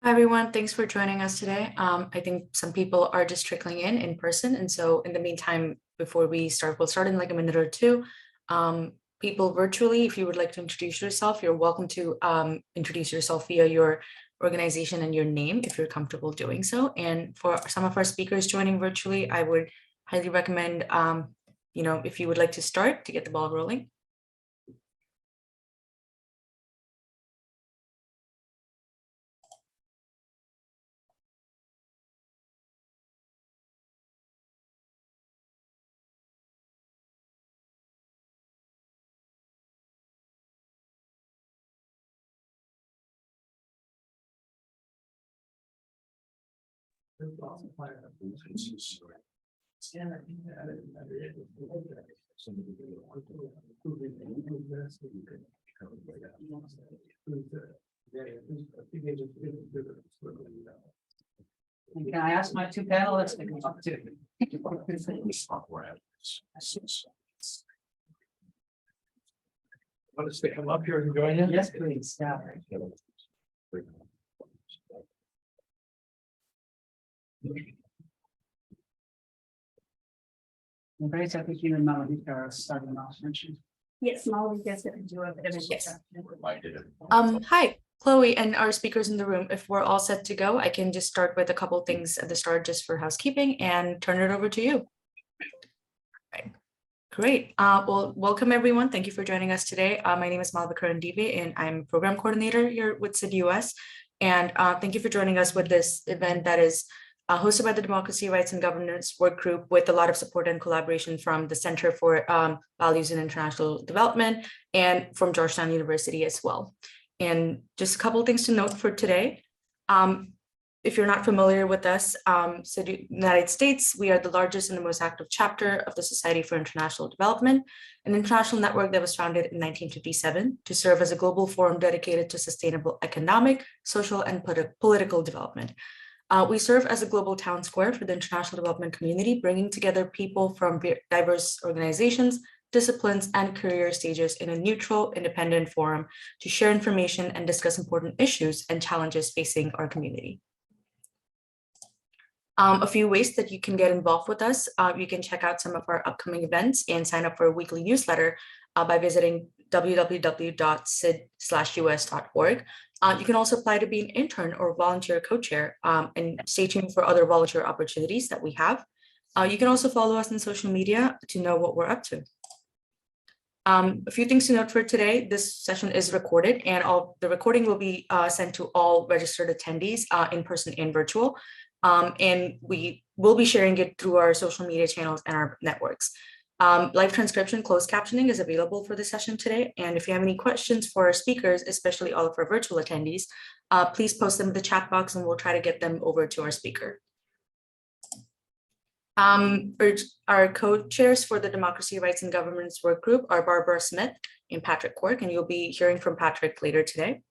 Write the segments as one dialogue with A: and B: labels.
A: Hi, everyone. Thanks for joining us today. I think some people are just trickling in person. And so in the meantime, before we start, we'll start in like a minute or two. People virtually, if you would like to introduce yourself, you're welcome to introduce yourself via your organization and your name if you're comfortable doing so. And for some of our speakers joining virtually, I would highly recommend, if you would like to start to get the ball rolling.
B: Can I ask my two panelists to come up too?
C: Want us to come up here and join you?
B: Yes, please. Yeah. Well, Grace, I think you and Melody are starting off, aren't you?
D: Yes, Molly gets it and do a bit of
A: Yes.
D: introduction.
A: Hi, Chloe and our speakers in the room. If we're all set to go, I can just start with a couple things at the start just for housekeeping and turn it over to you. Right. Great. Well, welcome everyone. Thank you for joining us today. My name is Malva Karandive and I'm program coordinator here with SID-US. And thank you for joining us with this event that is hosted by the Democracy, Rights and Governance Workgroup with a lot of support and collaboration from the Center for Values in International Development and from Georgetown University as well. And just a couple of things to note for today. If you're not familiar with us, United States, we are the largest and the most active chapter of the Society for International Development, an international network that was founded in 1957 to serve as a global forum dedicated to sustainable economic, social, and political development. We serve as a global town square for the international development community, bringing together people from diverse organizations, disciplines, and career stages in a neutral, independent forum to share information and discuss important issues and challenges facing our community. A few ways that you can get involved with us. You can check out some of our upcoming events and sign up for a weekly newsletter by visiting www.sid-us.org. You can also apply to be an intern or volunteer co-chair and stay tuned for other volunteer opportunities that we have. You can also follow us on social media to know what we're up to. A few things to note for today. This session is recorded and the recording will be sent to all registered attendees in person and virtual. And we will be sharing it through our social media channels and our networks. Live transcription, closed captioning is available for the session today. And if you have any questions for our speakers, especially all of our virtual attendees, please post them in the chat box and we'll try to get them over to our speaker. Our co-chairs for the Democracy, Rights and Governance Workgroup are Barbara Smith and Patrick Quirk, and you'll be hearing from Patrick later today.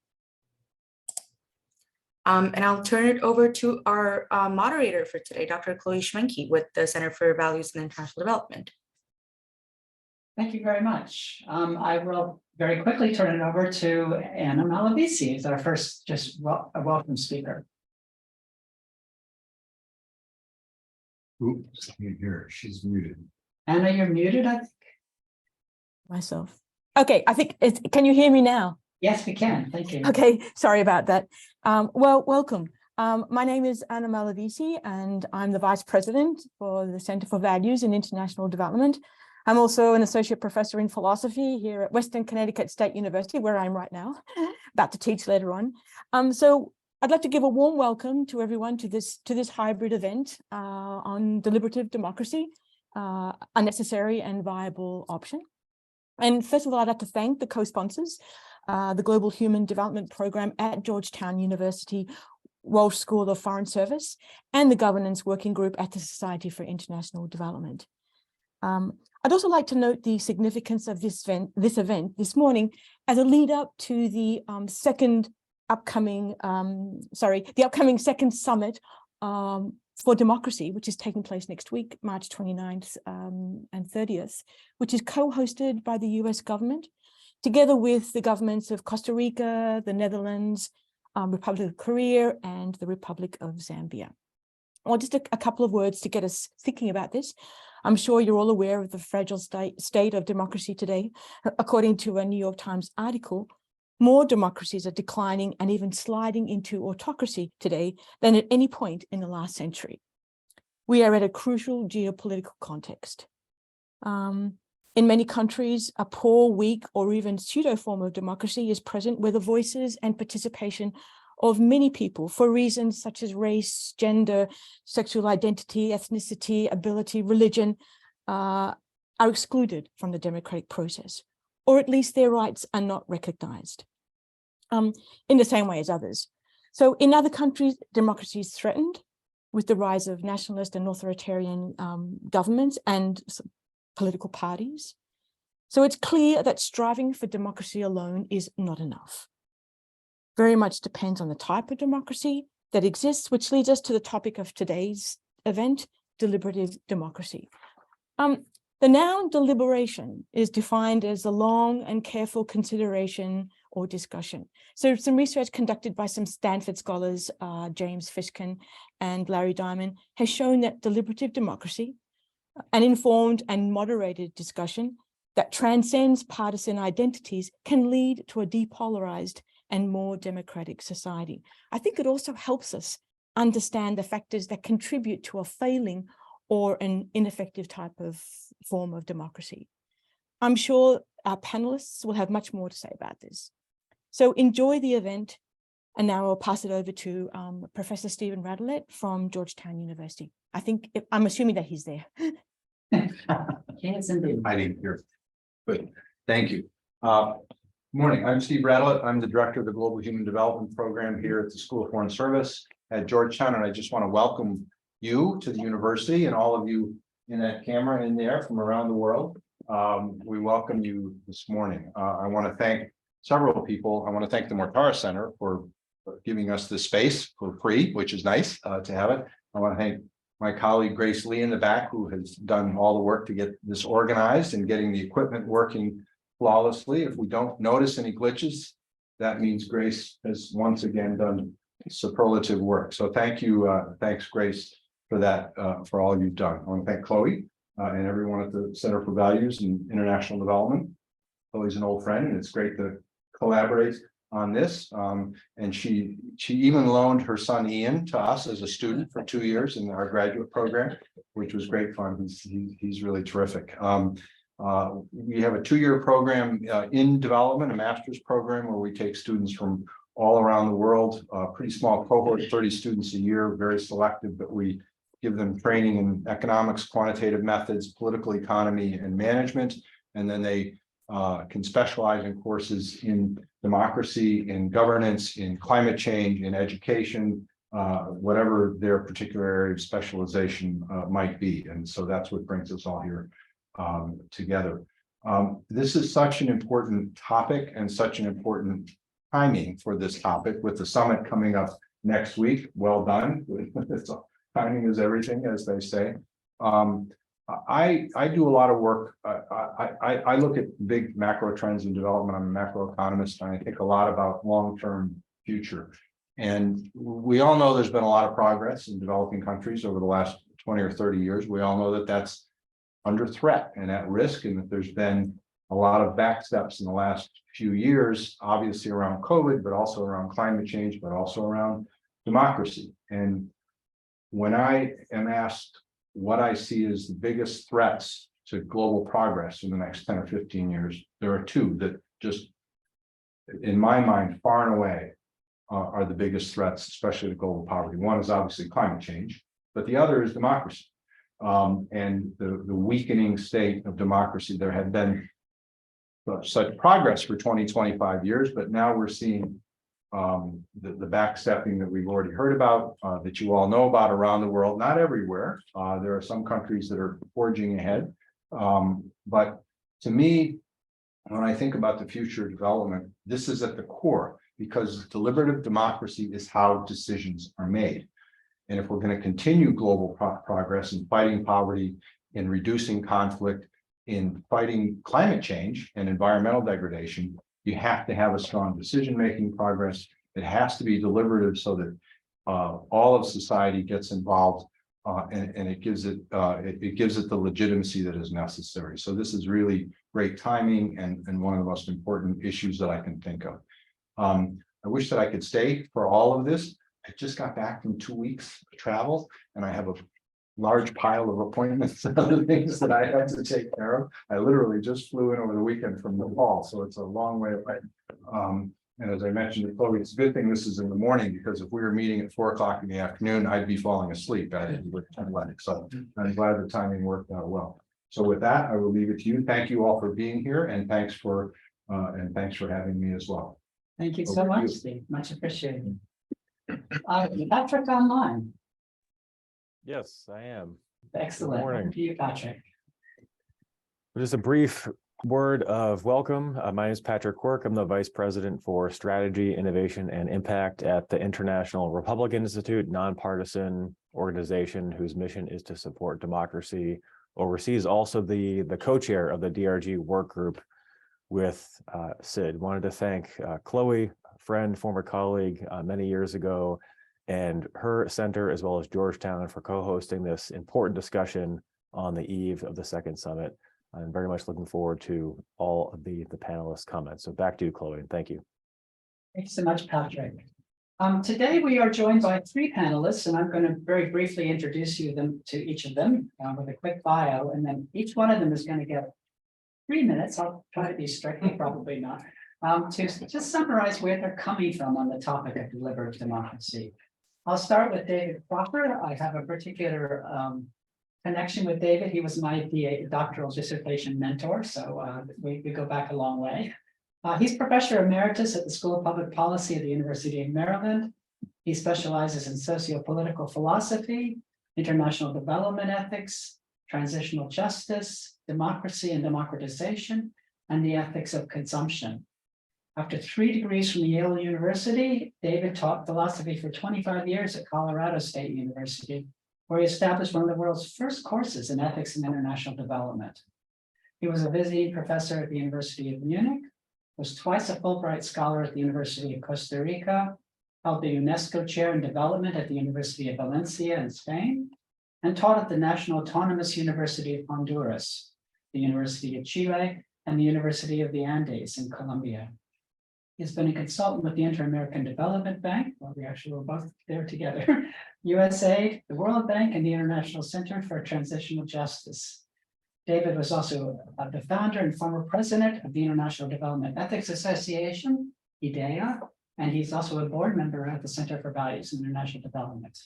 A: And I'll turn it over to our moderator for today, Dr. Chloe Schwenke with the Center for Values and International Development.
B: Thank you very much. I will very quickly turn it over to Anna Malavisi as our first a welcome speaker.
C: Oops, I can't hear her. She's muted.
B: Anna, you're muted, I think.
E: Myself. Okay, I think can you hear me now?
B: Yes, we can. Thank you.
E: Okay, sorry about that. Well, welcome. My name is Anna Malavisi, and I'm the Vice President for the Center for Values in International Development. I'm also an associate professor in philosophy here at Western Connecticut State University, where I'm right now, about to teach later on. So I'd like to give a warm welcome to everyone to this hybrid event on deliberative democracy, a necessary and viable option. And first of all, I'd like to thank the co-sponsors, the Global Human Development Program at Georgetown University, Walsh School of Foreign Service, and the Governance Working Group at the Society for International Development. I'd also like to note the significance of this event this morning as a lead up to the upcoming second summit for democracy, which is taking place next week, March 29th and 30th, which is co-hosted by the US government, together with the governments of Costa Rica, the Netherlands, Republic of Korea, and the Republic of Zambia. Well, just a couple of words to get us thinking about this. I'm sure you're all aware of the fragile state of democracy today. According to a New York Times article, more democracies are declining and even sliding into autocracy today than at any point in the last century. We are at a crucial geopolitical context. In many countries, a poor, weak, or even pseudo form of democracy is present where the voices and participation of many people for reasons such as race, gender, sexual identity, ethnicity, ability, religion, are excluded from the democratic process, or at least their rights are not recognized in the same way as others. So in other countries, democracy is threatened with the rise of nationalist and authoritarian governments and political parties. So it's clear that striving for democracy alone is not enough. Very much depends on the type of democracy that exists, which leads us to the topic of today's event, deliberative democracy. The noun deliberation is defined as a long and careful consideration or discussion. So some research conducted by some Stanford scholars, James Fishkin and Larry Diamond, has shown that deliberative democracy, an informed and moderated discussion that transcends partisan identities, can lead to a depolarized and more democratic society. I think it also helps us understand the factors that contribute to a failing or an ineffective type of form of democracy. I'm sure our panelists will have much more to say about this. So enjoy the event. And now I'll pass it over to Professor Stephen Radelet from Georgetown University. I'm assuming that he's there.
B: Yes, indeed.
C: Hiding here. Good. Thank you. Morning. I'm Steve Radelet. I'm the director of the Global Human Development Program here at the School of Foreign Service at Georgetown. And I just want to welcome you to the university and all of you in that camera in there from around the world. We welcome you this morning. I want to thank several people. I want to thank the Mortara Center for giving us this space for free, which is nice to have it. I want to thank my colleague Grace Lee in the back, who has done all the work to get this organized and getting the equipment working flawlessly. If we don't notice any glitches, that means Grace has once again done superlative work. So thank you. Thanks, Grace, for that, for all you've done. I want to thank Chloe and everyone at the Center for Values and International Development. Chloe's an old friend, and it's great to collaborate on this. And she even loaned her son Ian to us as a student for 2 years in our graduate program, which was great fun. He's really terrific. We have a 2-year program in development, a master's program where we take students from all around the world, pretty small cohort, 30 students a year, very selective, but we give them training in economics, quantitative methods, political economy, and management. And then they can specialize in courses in democracy, in governance, in climate change, in education, whatever their particular area of specialization might be. And so that's what brings us all here together. This is such an important topic and such an important timing for this topic with the summit coming up next week. Well done. Timing is everything, as they say. I do a lot of work. I look at big macro trends in development. I'm a macroeconomist, and I think a lot about long-term future. And we all know there's been a lot of progress in developing countries over the last 20 or 30 years. We all know that that's under threat and at risk, and that there's been a lot of backsteps in the last few years, obviously around COVID, but also around climate change, but also around democracy. And when I am asked what I see as the biggest threats to global progress in the next 10 or 15 years, there are two that just, in my mind, far and away are the biggest threats, especially to global poverty. One is obviously climate change, but the other is democracy. And the weakening state of democracy. There had been such progress for 20-25 years, but now we're seeing the backstepping that we've already heard about, that you all know about around the world, not everywhere. There are some countries that are forging ahead. But to me, when I think about the future of development, this is at the core, because deliberative democracy is how decisions are made. And if we're going to continue global progress in fighting poverty, in reducing conflict, in fighting climate change and environmental degradation, you have to have a strong decision-making progress, It has to be deliberative so that all of society gets involved, and it gives it the legitimacy that is necessary. So this is really great timing and one of the most important issues that I can think of. I wish that I could stay for all of this. I just got back from 2 weeks of travel, and I have a large pile of appointments and other things that I have to take care of. I literally just flew in over the weekend from Nepal, so it's a long way away. And as I mentioned to Chloe, it's a good thing this is in the morning, because if we were meeting at 4 o'clock in the afternoon, I'd be falling asleep. So I'm glad the timing worked out well. So with that, I will leave it to you. Thank you all for being here, and thanks for having me as well.
B: Thank you so
C: Over to
B: much,
C: you.
B: Steve. Much appreciated. Patrick online.
F: Yes, I am.
B: Excellent.
F: morning.
B: Over to you, Patrick.
F: Just a brief word of welcome. My name is Patrick Quirk. I'm the Vice President for Strategy, Innovation, and Impact at the International Republican Institute, nonpartisan organization whose mission is to support democracy overseas. Also the co-chair of the DRG work group with SID. Wanted to thank Chloe, friend, former colleague many years ago, and her center, as well as Georgetown, for co-hosting this important discussion on the eve of the second summit. I'm very much looking forward to all of the panelists' comments. So back to you, Chloe, and thank you.
B: Thanks so much, Patrick. Today we are joined by 3 panelists, and I'm going to very briefly introduce to each of them with a quick bio, and then each one of them is going to get 3 minutes. I'll try to be strictly, probably not, to just summarize where they're coming from on the topic of deliberative democracy. I'll start with David Crawford. I have a particular connection with David. He was my doctoral dissertation mentor, so we go back a long way. He's Professor Emeritus at the School of Public Policy at the University of Maryland. He specializes in socio-political philosophy, international development ethics, transitional justice, democracy and democratization, and the ethics of consumption. After 3 degrees from Yale University, David taught philosophy for 25 years at Colorado State University, where he established one of the world's first courses in ethics and international development. He was a visiting professor at the University of Munich, was twice a Fulbright Scholar at the University of Costa Rica, held the UNESCO Chair in Development at the University of Valencia in Spain, and taught at the National Autonomous University of Honduras, the University of Chile, and the University of the Andes in Colombia. He's been a consultant with the Inter-American Development Bank, well, we actually were both there together, USAID, the World Bank, and the International Center for Transitional Justice. David was also the founder and former president of the International Development Ethics Association, IDEA, and he's also a board member at the Center for Values in International Development.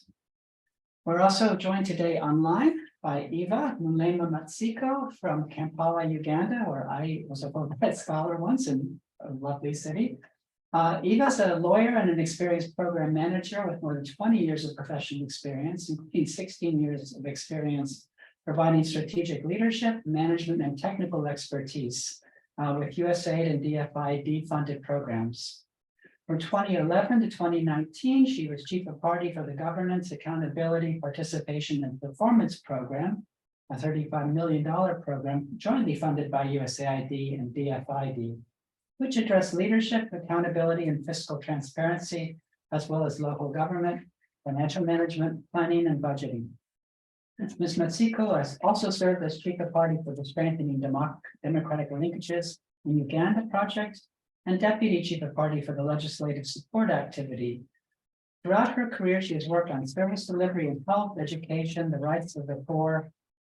B: We're also joined today online by Eva Mulema Matsiko from Kampala, Uganda, where I was a Fulbright Scholar once in a lovely city. Eva's a lawyer and an experienced program manager with more than 20 years of professional experience, including 16 years of experience providing strategic leadership, management, and technical expertise with USAID and DFID funded programs. From 2011 to 2019, she was chief of party for the Governance, Accountability, Participation, and Performance Program, a $35 million program jointly funded by USAID and DFID, which addressed leadership, accountability, and fiscal transparency, as well as local government, financial management, planning, and budgeting. Ms. Matsiko has also served as chief of party for the Strengthening Democratic Linkages in Uganda project and deputy chief of party for the Legislative Support Activity. Throughout her career, she has worked on service delivery in health, education, the rights of the poor,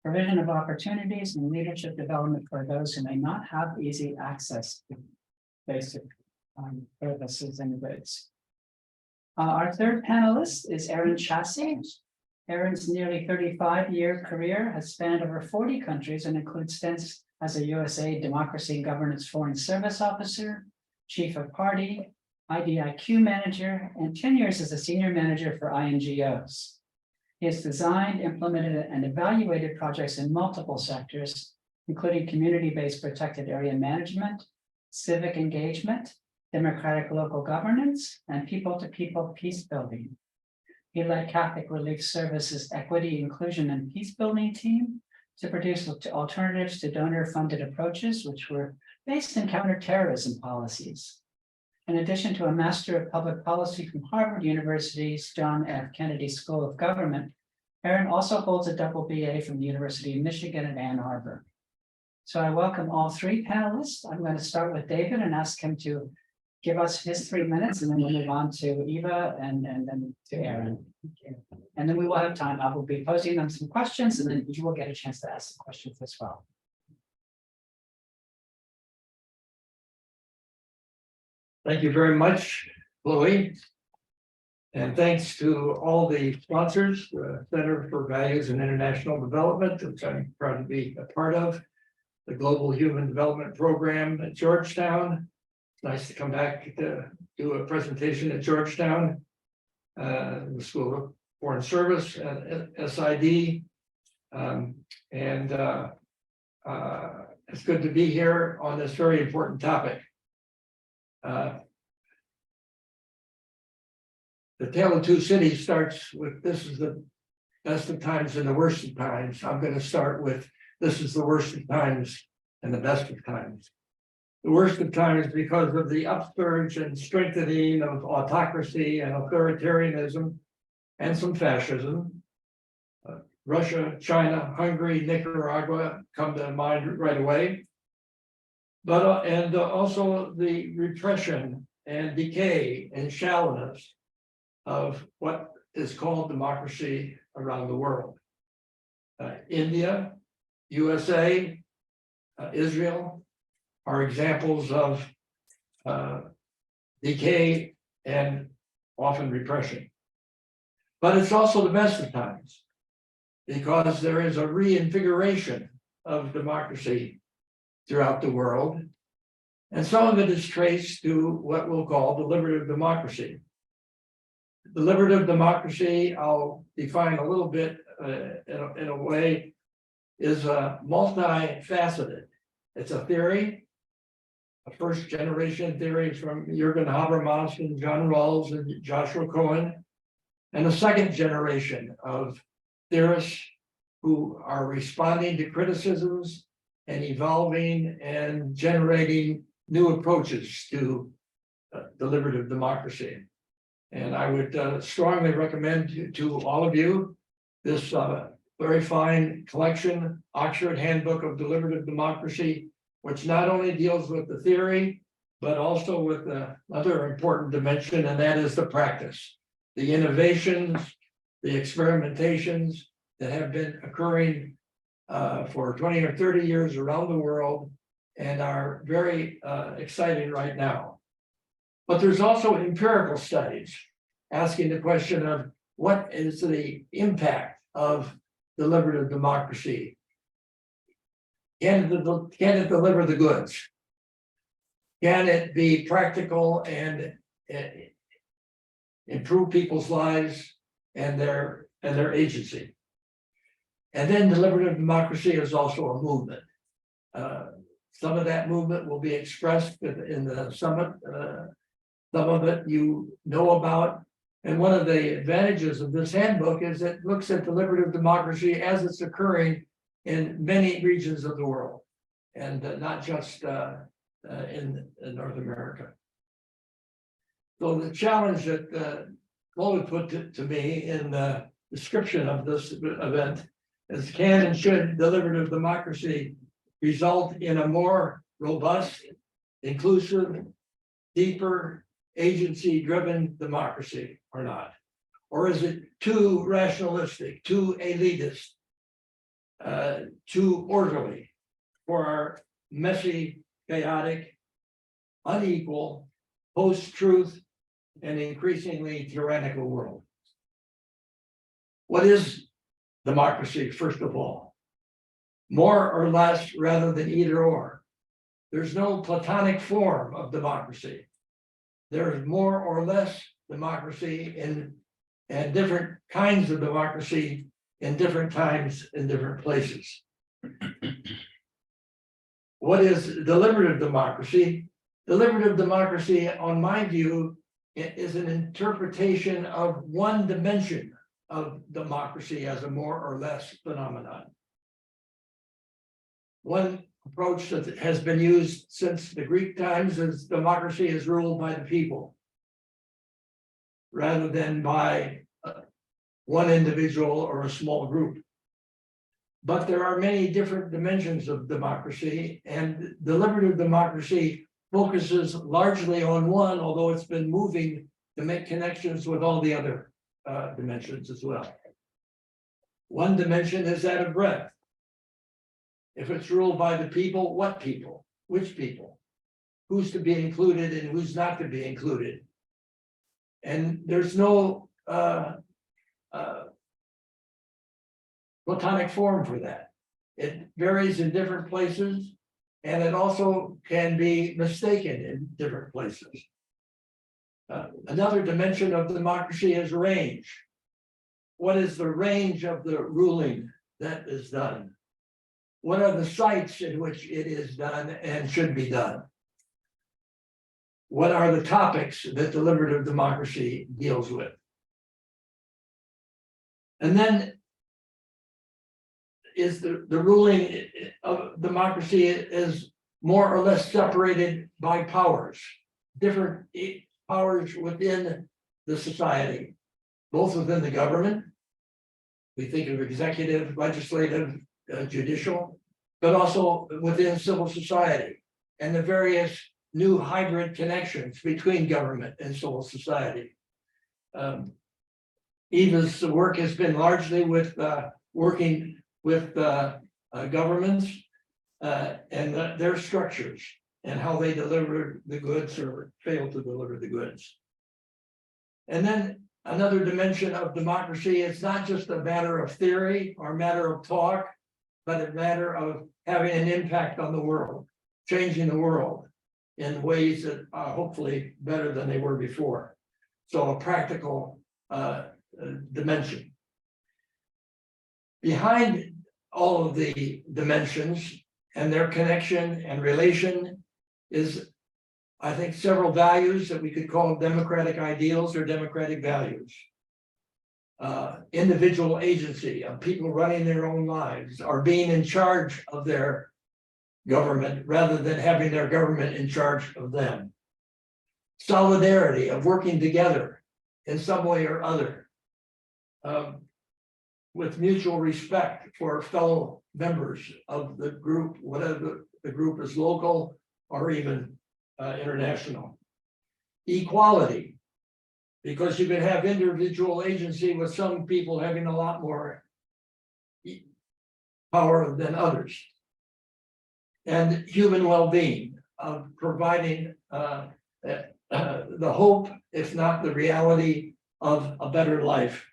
B: provision of opportunities, and leadership development for those who may not have easy access to basic services and goods. Our third panelist is Erin Chassie. Erin's nearly 35-year career has spanned over 40 countries and includes stints as a USAID Democracy and Governance Foreign Service Officer, Chief of Party, IDIQ Manager, and 10 years as a Senior Manager for INGOs. He has designed, implemented, and evaluated projects in multiple sectors, including community-based protected area management, civic engagement, democratic local governance, and people-to-people peace building. He led Catholic Relief Services Equity, Inclusion, and Peace Building team to produce alternatives to donor-funded approaches, which were based in counterterrorism policies. In addition to a Master of Public Policy from Harvard University's John F. Kennedy School of Government, Erin also holds a double BA from the University of Michigan at Ann Arbor. So I welcome all three panelists. I'm going to start with David and ask him to give us his 3 minutes, and then we'll move on to Eva and then to Erin. And then we will have time. I will be posing them some questions, and then you will get a chance to ask some questions as well.
G: Thank you very much, Chloe. And thanks to all the sponsors, the Center for Values and International Development, which I'm proud to be a part of, the Global Human Development Program at Georgetown. It's nice to come back to do a presentation at Georgetown, the School of Foreign Service, SID. It's good to be here on this very important topic. The Tale of Two Cities starts with, this is the best of times and the worst of times. I'm going to start with, this is the worst of times and the best of times. The worst of times because of the upsurge and strengthening of autocracy and authoritarianism and some fascism. Russia, China, Hungary, Nicaragua come to mind right away. But and also the repression and decay and shallowness of what is called democracy around the world. India, USA, Israel are examples of decay and often repression. But it's also the best of times, because there is a reinvigoration of democracy throughout the world. And some of it is traced to what we'll call deliberative democracy. Deliberative democracy, I'll define a little bit in a way, is multifaceted. It's a theory, a first generation theory from Jürgen Habermas and John Rawls and Joshua Cohen, and a second generation of theorists who are responding to criticisms and evolving and generating new approaches to deliberative democracy. And I would strongly recommend to all of you this very fine collection, Oxford Handbook of Deliberative Democracy, which not only deals with the theory, but also with another important dimension, and that is the practice, the innovations, the experimentations that have been occurring for 20 or 30 years around the world and are very exciting right now. But there's also empirical studies asking the question of what is the impact of deliberative democracy? Can it deliver the goods? Can it be practical and improve people's lives and their agency? And then deliberative democracy is also a movement. Some of that movement will be expressed in the summit. Some of it you know about. And one of the advantages of this handbook is it looks at deliberative democracy as it's occurring in many regions of the world, and not just in North America. So the challenge that Chloe put to me in the description of this event is, can and should deliberative democracy result in a more robust, inclusive, deeper, agency-driven democracy or not? Or is it too rationalistic, too elitist, too orderly for our messy, chaotic, unequal, post-truth, and increasingly tyrannical world? What is democracy, first of all? More or less rather than either or. There's no platonic form of democracy. There's more or less democracy and different kinds of democracy in different times in different places. What is deliberative democracy? Deliberative democracy, on my view, is an interpretation of one dimension of democracy as a more or less phenomenon. One approach that has been used since the Greek times is democracy is ruled by the people rather than by one individual or a small group. But there are many different dimensions of democracy, and deliberative democracy focuses largely on one, although it's been moving to make connections with all the other dimensions as well. One dimension is that of breadth. If it's ruled by the people, what people? Which people? Who's to be included and who's not to be included? And there's no platonic form for that. It varies in different places, and it also can be mistaken in different places. Another dimension of democracy is range. What is the range of the ruling that is done? What are the sites in which it is done and should be done? What are the topics that deliberative democracy deals with? And then is the ruling of democracy is more or less separated by powers, different powers within the society, both within the government. We think of executive, legislative, judicial, but also within civil society and the various new hybrid connections between government and civil society. Eva's work has been largely with working with governments and their structures and how they deliver the goods or fail to deliver the goods. And then another dimension of democracy is not just a matter of theory or a matter of talk, but a matter of having an impact on the world, changing the world in ways that are hopefully better than they were before. So a practical dimension. Behind all of the dimensions and their connection and relation is, I think, several values that we could call democratic ideals or democratic values. Individual agency of people running their own lives or being in charge of their government rather than having their government in charge of them. Solidarity of working together in some way or other. With mutual respect for fellow members of the group, whatever the group is, local or even international. Equality, because you can have individual agency with some people having a lot more power than others. And human well-being, of providing the hope, if not the reality, of a better life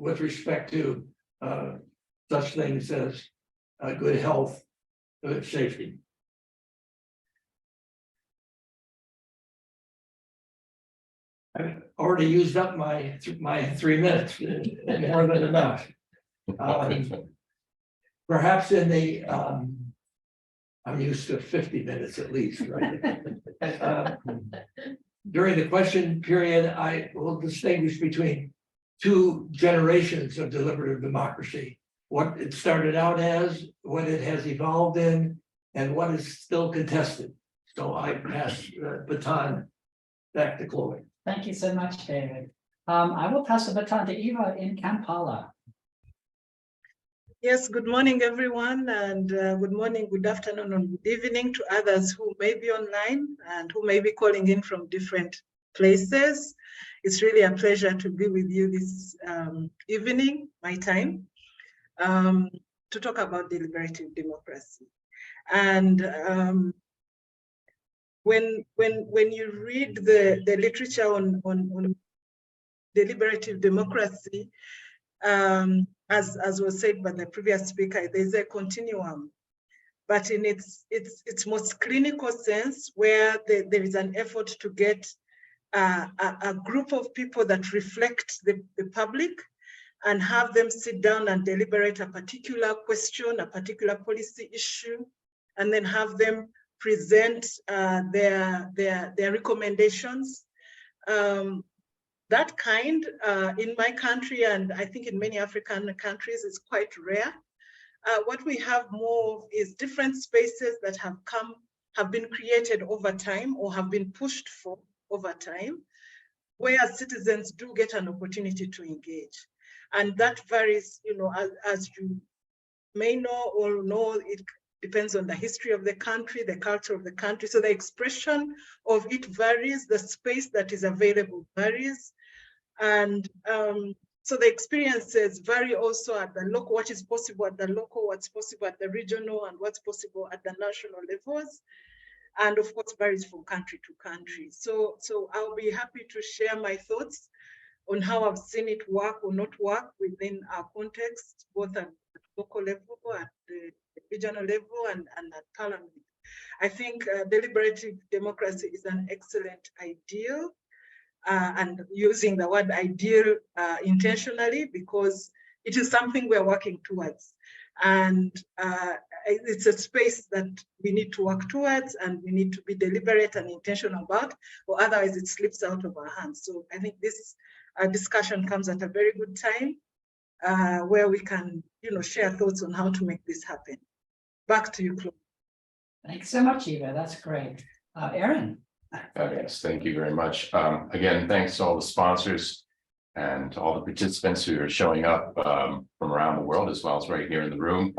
G: with respect to such things as good health, good safety. I've already used up my 3 minutes, more than enough. Perhaps in the I'm used to 50 minutes at least, right? During the question period, I will distinguish between 2 generations of deliberative democracy. What it started out as, what it has evolved in, and what is still contested. So I pass the baton back to Chloe.
B: Thank you so much, David. I will pass the baton to Eva in Kampala.
H: Yes, good morning, everyone, and good morning, good afternoon, and good evening to others who may be online and who may be calling in from different places. It's really a pleasure to be with you this evening, my time, to talk about deliberative democracy. And when you read the literature on deliberative democracy, as was said by the previous speaker, there's a continuum, but in its most clinical sense, where there is an effort to get a group of people that reflect the public and have them sit down and deliberate a particular question, a particular policy issue, and then have them present their recommendations. That kind in my country, and I think in many African countries, is quite rare. what we have more is different spaces that have been created over time or have been pushed for over time, where citizens do get an opportunity to engage. And that varies, as you may know or know, it depends on the history of the country, the culture of the country. So the expression of it varies, the space that is available varies. And so the experiences vary also at the local, what is possible at the local, what's possible at the regional, and what's possible at the national levels. And of course, varies from country to country. So I'll be happy to share my thoughts on how I've seen it work or not work within our context, both at the local level, at the regional level, and at Parliament. I think deliberative democracy is an excellent ideal, and using the word ideal intentionally, because it is something we're working towards. And it's a space that we need to work towards, and we need to be deliberate and intentional about, or otherwise it slips out of our hands. So I think this discussion comes at a very good time, where we can, share thoughts on how to make this happen. Back to you, Claude.
B: Thanks so much, Eva. That's great. Aaron.
D: Yes, thank you very much. Again, thanks to all the sponsors and all the participants who are showing up from around the world, as well as right here in the room.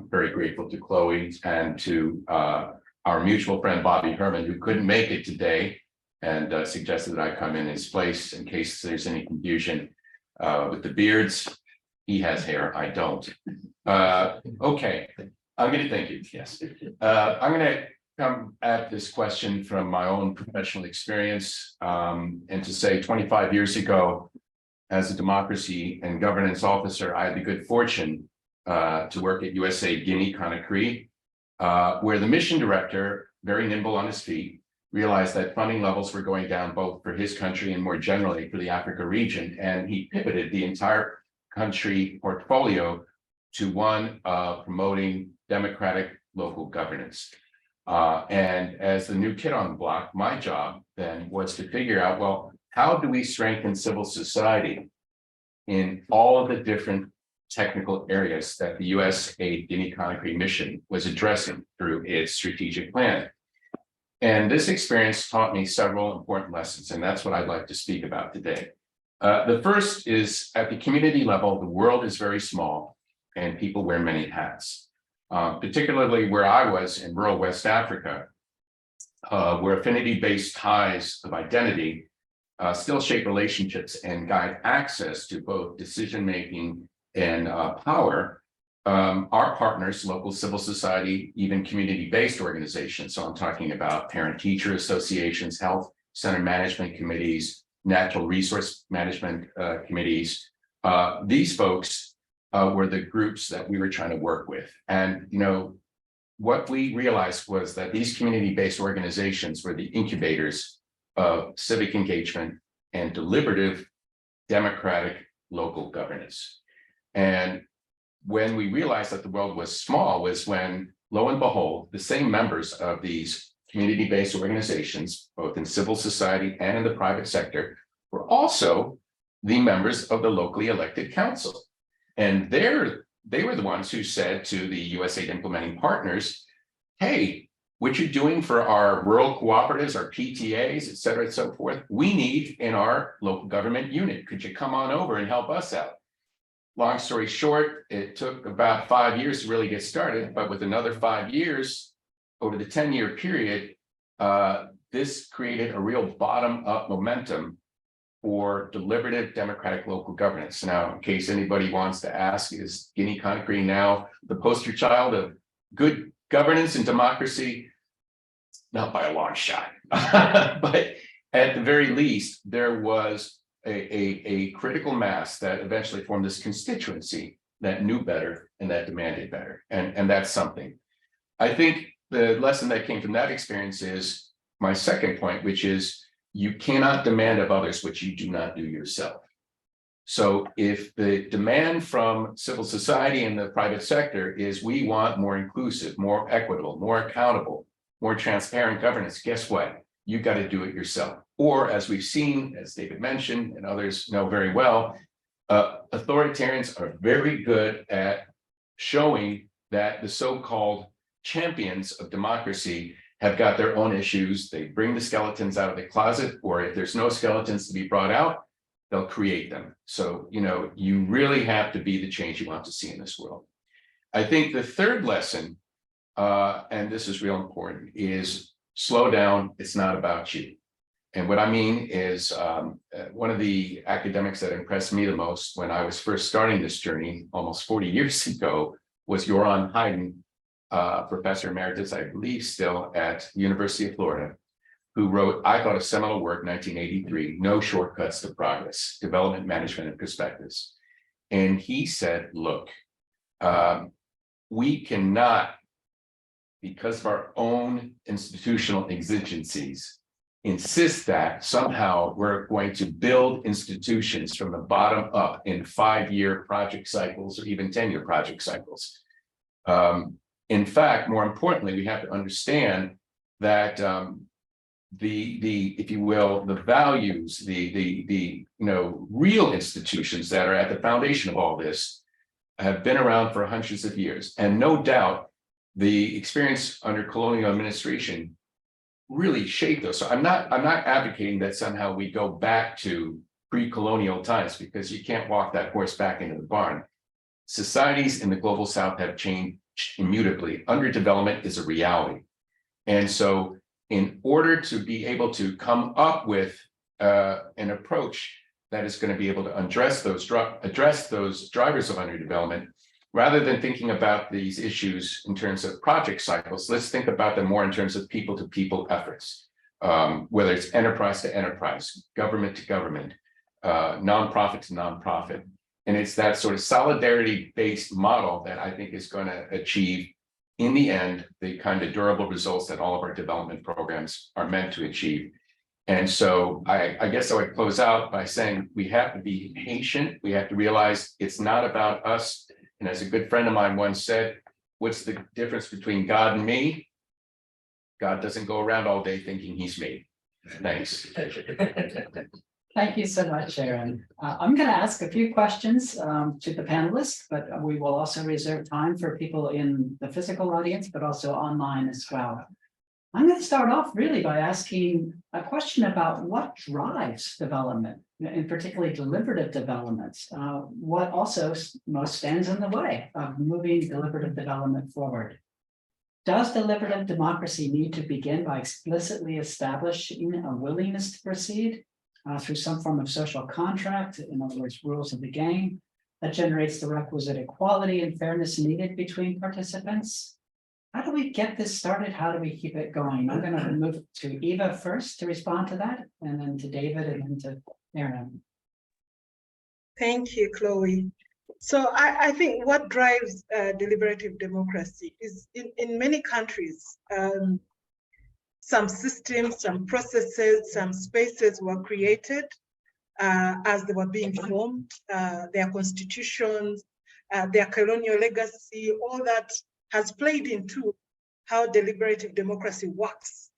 D: Very grateful to Chloe and to our mutual friend, Bobby Herman, who couldn't make it today and suggested that I come in his place in case there's any confusion with the beards. He has hair, I don't. Okay, I'm going to thank you. Yes, I'm going to come at this question from my own professional experience, and to say 25 years ago, as a democracy and governance officer, I had the good fortune to work at USAID Guinea-Conakry, where the mission director, very nimble on his feet, realized that funding levels were going down both for his country and more generally for the Africa region, and he pivoted the entire country portfolio to one of promoting democratic local governance. And as the new kid on the block, my job then was to figure out, well, how do we strengthen civil society in all of the different technical areas that the USAID Guinea-Conakry mission was addressing through its strategic plan? And this experience taught me several important lessons, and that's what I'd like to speak about today. The first is, at the community level, the world is very small and people wear many hats. Particularly where I was in rural West Africa, where affinity-based ties of identity still shape relationships and guide access to both decision-making and power. Our partners, local civil society, even community-based organizations, so I'm talking about parent-teacher associations, health center management committees, natural resource management committees, these folks were the groups that we were trying to work with. And, what we realized was that these community-based organizations were the incubators of civic engagement and deliberative democratic local governance. And when we realized that the world was small was when, lo and behold, the same members of these community-based organizations, both in civil society and in the private sector, were also the members of the locally elected council. And they were the ones who said to the USAID implementing partners, hey, what you're doing for our rural cooperatives, our PTAs, et cetera, and so forth, we need in our local government unit. Could you come on over and help us out? Long story short, it took about 5 years to really get started, but with another 5 years over the 10-year period, this created a real bottom-up momentum for deliberative democratic local governance. Now, in case anybody wants to ask, is Guinea-Conakry now the poster child of good governance and democracy? Not by a long shot, but at the very least, there was a critical mass that eventually formed this constituency that knew better and that demanded better. And that's something. I think the lesson that came from that experience is my second point, which is you cannot demand of others what you do not do yourself. So if the demand from civil society and the private sector is we want more inclusive, more equitable, more accountable, more transparent governance, guess what? You've got to do it yourself. Or as we've seen, as David mentioned, and others know very well, authoritarians are very good at showing that the so-called champions of democracy have got their own issues. They bring the skeletons out of the closet, or if there's no skeletons to be brought out, they'll create them. So, you really have to be the change you want to see in this world. I think the third lesson, and this is real important, is slow down. It's not about you. And what I mean is one of the academics that impressed me the most when I was first starting this journey almost 40 years ago was Joran Hayden, professor emeritus, I believe still at University of Florida, who wrote, I thought, a seminal work, 1983, No Shortcuts to Progress, Development Management and Perspectives. And he said, look, we cannot, because of our own institutional exigencies, insist that somehow we're going to build institutions from the bottom up in 5-year project cycles or even 10-year project cycles. In fact, more importantly, we have to understand that if you will, the values, the real institutions that are at the foundation of all this have been around for hundreds of years. And no doubt, the experience under colonial administration really shaped those. So I'm not advocating that somehow we go back to pre-colonial times, because you can't walk that horse back into the barn. Societies in the global South have changed immutably. Underdevelopment is a reality. And so in order to be able to come up with an approach that is going to be able to address those drivers of underdevelopment, rather than thinking about these issues in terms of project cycles, let's think about them more in terms of people-to-people efforts, whether it's enterprise to enterprise, government to government, nonprofit to nonprofit. And it's that sort of solidarity-based model that I think is going to achieve, in the end, the kind of durable results that all of our development programs are meant to achieve. And so I guess I would close out by saying we have to be patient. We have to realize it's not about us. And as a good friend of mine once said, what's the difference between God and me? God doesn't go around all day thinking he's me. Thanks.
B: Thank you so much, Aaron. I'm going to ask a few questions to the panelists, but we will also reserve time for people in the physical audience, but also online as well. I'm going to start off really by asking a question about what drives development, and particularly deliberative developments. What also most stands in the way of moving deliberative development forward? Does deliberative democracy need to begin by explicitly establishing a willingness to proceed through some form of social contract, in other words, rules of the game, that generates the requisite equality and fairness needed between participants? How do we get this started? How do we keep it going? I'm going to move to Eva first to respond to that, and then to David, and then to Aaron.
H: Thank you, Chloe. So I think what drives deliberative democracy is in many countries, some systems, some processes, some spaces were created as they were being formed, their constitutions, their colonial legacy, all that has played into how deliberative democracy works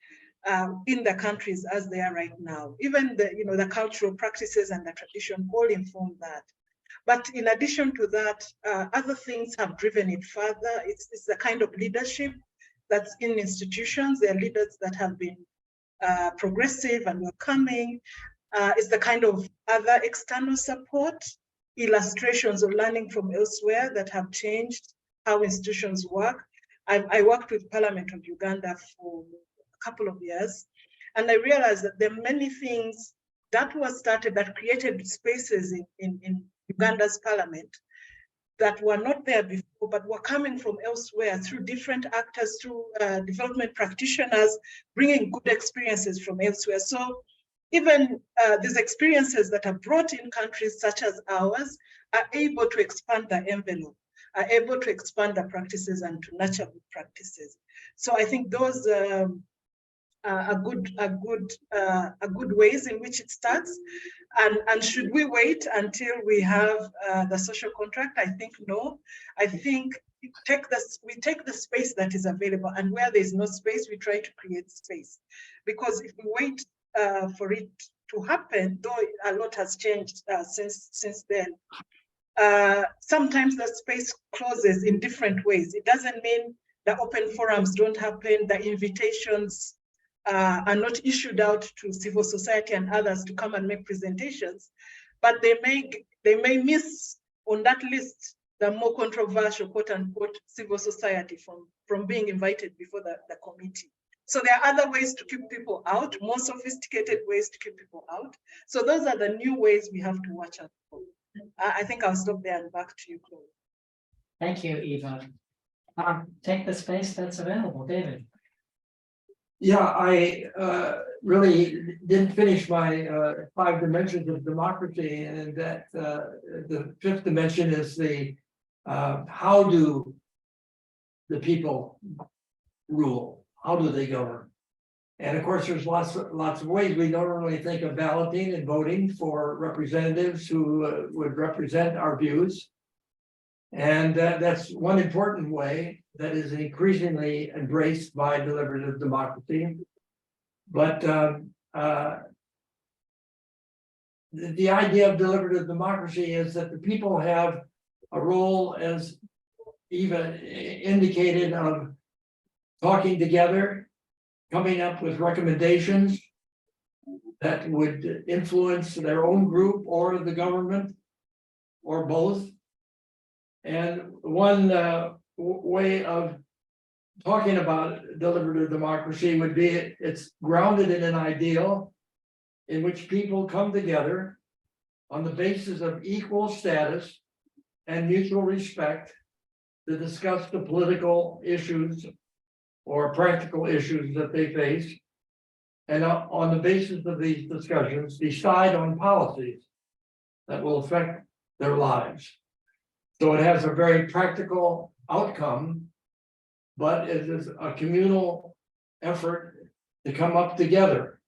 H: in the countries as they are right now. Even the cultural practices and the tradition all inform that. But in addition to that, other things have driven it further. It's the kind of leadership that's in institutions. There are leaders that have been progressive and welcoming. It's the kind of other external support, illustrations of learning from elsewhere that have changed how institutions work. I worked with Parliament of Uganda for a couple of years, and I realized that there are many things that were started that created spaces in Uganda's parliament that were not there before, but were coming from elsewhere through different actors, through development practitioners, bringing good experiences from elsewhere. So even these experiences that are brought in countries such as ours are able to expand the envelope, are able to expand the practices and to nurture good practices. So I think those are good ways in which it starts. And should we wait until we have the social contract? I think no. I think we take the space that is available, and where there is no space, we try to create space. Because if we wait for it to happen, though a lot has changed since then, sometimes the space closes in different ways. It doesn't mean the open forums don't happen, the invitations are not issued out to civil society and others to come and make presentations, but they may miss on that list the more controversial, quote unquote, civil society from being invited before the committee. So there are other ways to keep people out, more sophisticated ways to keep people out. So those are the new ways we have to watch out for. I think I'll stop there and back to you, Chloe.
B: Thank you, Eva. Take the space that's available, David.
G: Yeah, I really didn't finish my 5 dimensions of democracy, and that the 5th dimension is the how do the people rule? How do they govern? And of course, there's lots of ways. We normally think of balloting and voting for representatives who would represent our views. And that's one important way that is increasingly embraced by deliberative democracy. But the idea of deliberative democracy is that the people have a role, as Eva indicated, of talking together, coming up with recommendations that would influence their own group or the government or both. And one way of talking about deliberative democracy would be it's grounded in an ideal in which people come together on the basis of equal status and mutual respect to discuss the political issues or practical issues that they face. And on the basis of these discussions, decide on policies that will affect their lives. So it has a very practical outcome, but it is a communal effort to come up together.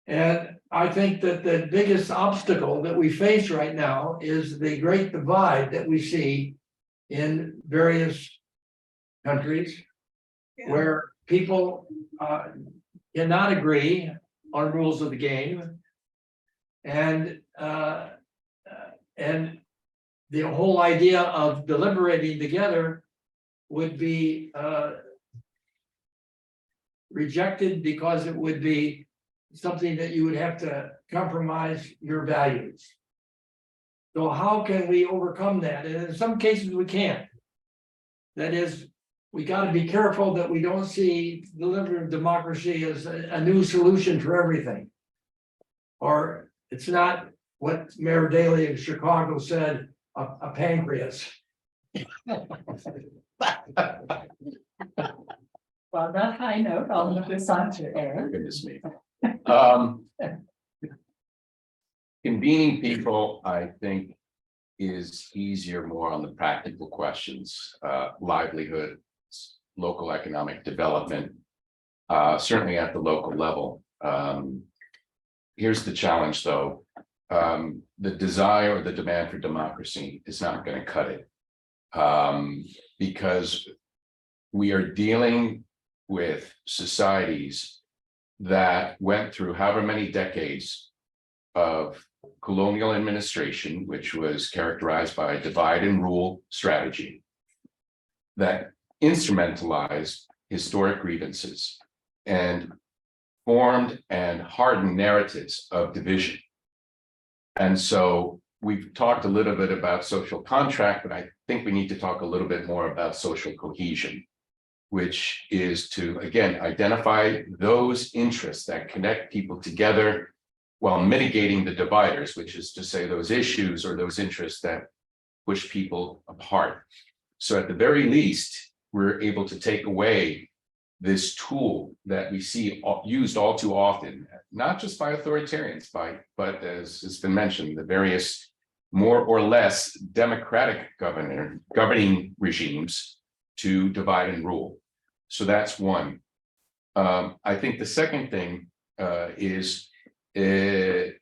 G: And I think that the biggest obstacle that we face right now is the great divide that we see in various countries, where people cannot agree on rules of the game, and the whole idea of deliberating together would be rejected because it would be something that you would have to compromise your values. So how can we overcome that? And in some cases we can't. That is, we got to be careful that we don't see deliberative democracy as a new solution for everything. Or it's not what Mayor Daley of Chicago said, a pancreas.
B: Well, that high note, I'll move this on to Aaron.
D: Goodness me. Convening people, I think, is easier more on the practical questions, livelihood, local economic development, certainly at the local level. Here's the challenge, though. The desire or the demand for democracy is not going to cut it, because we are dealing with societies that went through however many decades of colonial administration, which was characterized by a divide and rule strategy that instrumentalized historic grievances and formed and hardened narratives of division. And so we've talked a little bit about social contract, but I think we need to talk a little bit more about social cohesion, which is to, again, identify those interests that connect people together while mitigating the dividers, which is to say those issues or those interests that push people apart. So at the very least, we're able to take away this tool that we see used all too often, not just by authoritarians, but as has been mentioned, the various more or less democratic governing regimes to divide and rule. So that's one. I think the second thing is to